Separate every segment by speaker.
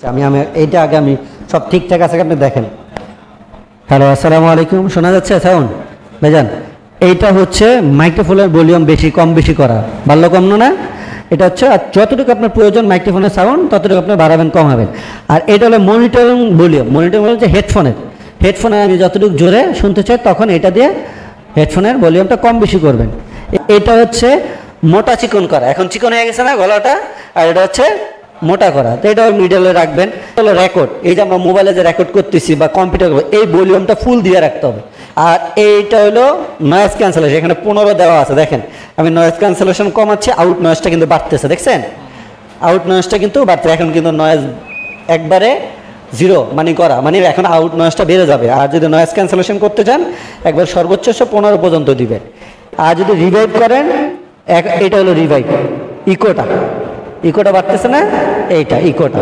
Speaker 1: আমি এইটা আগে আমি সব ঠিকঠাক আছে আপনি দেখেন। হ্যালো, আসসালামু আলাইকুম। শোনা যাচ্ছে সাউন্ড ভাইজান? এইটা হচ্ছে মাইক্রোফোনের ভলিউম বেশি কম বেশি করা, বাড়লো কমানো না। এটা হচ্ছে আর যতটুকু আপনার প্রয়োজন মাইক্রোফোনের সাউন্ড ততটুকু আপনি বাড়াবেন কমাবেন। আর এটা হলো মনিটরিং ভলিউম। মনিটরিং হচ্ছে হেডফোনে আমি যতটুকু জোরে শুনতে চাই তখন এটা দিয়ে হেডফোনের ভলিউমটা কম বেশি করবেন। এটা হচ্ছে মোটা চিকন করা, এখন চিকন হয়ে গেছে না গলাটা, আর এটা হচ্ছে মোটা করা। তো এটা মিডলে রাখবেন। হলো রেকর্ড, এই যে আমরা মোবাইলে যে রেকর্ড করতেছি বা কম্পিউটার, এই ভলিউমটা ফুল দিয়ে রাখতে হবে। আর এইটা হলো নয়েজ ক্যান্সেলেশন, এখানে 15 দেওয়া আছে। দেখেন আমি নয়েজ ক্যান্সেলেশন কমাচ্ছি, আউট নয়েজটা কিন্তু বাড়তেছে, দেখছেন? আউট নয়েজটা কিন্তু বাড়ছে। এখন কিন্তু নয়েজ একবারে 0 মানে এখন আউট নয়েজটা বেড়ে যাবে। আর যদি নয়েজ ক্যান্সেলেশন করতে চান একবার সর্বোচ্চ 15 পর্যন্ত দিবেন। আর যদি রিভাইভ করেন, এটা হলো রিভাইভ, ইকোটা বাড়তেছে না, এইটা ইকোটা।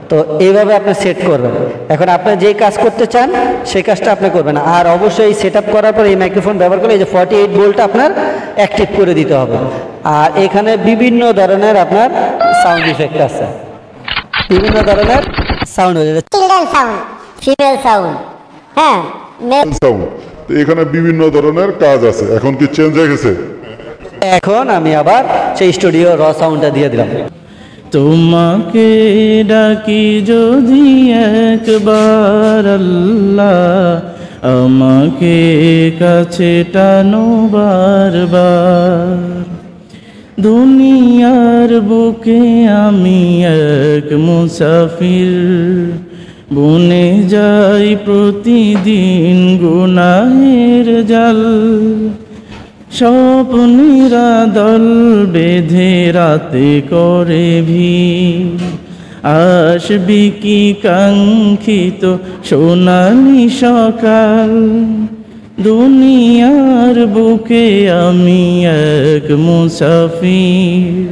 Speaker 1: তো এইভাবে আপনি সেট করবেন। এখন আপনি যেই কাজ করতে চান সেই কাজটা আপনি করবেন। আর অবশ্যই সেট আপ করার পর এই মাইক্রোফোন ব্যবহার করে এই যে 48 ভোল্টটা আপনার অ্যাক্টিভ করে দিতে হবে। আর এখানে বিভিন্ন ধরনের আপনার সাউন্ড ইফেক্ট আছে, বিভিন্ন ধরনের সাউন্ড হয়ে যাচ্ছে,
Speaker 2: চিলড্রেন সাউন্ড, ফিমেল সাউন্ড, হ্যাঁ মেল
Speaker 3: সাউন্ড। তো এখানে বিভিন্ন ধরনের কাজ আছে। এখন কি চেঞ্জ হয়ে গেছে?
Speaker 1: এখন আমি আবার সেই স্টুডিও র সাউন্ডটা দিয়ে দিলাম।
Speaker 4: তোমাকে ডাকি যদি একবার আল্লাহ, আমাকে কাছে টানো বারবার। দুনিয়ার বুকে আমি এক মুসাফির, বনে যাই প্রতিদিন গুনাহের জাল। স্বপ্নেরা দল বেঁধে রাতে করে ভিড়, আসবি কি কাঙ্ক্ষিত সোনালি সকাল। দুনিয়ার বুকে আমি এক মুসাফির,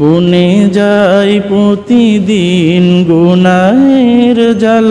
Speaker 4: বনে যাই প্রতিদিন গুনাহের জাল।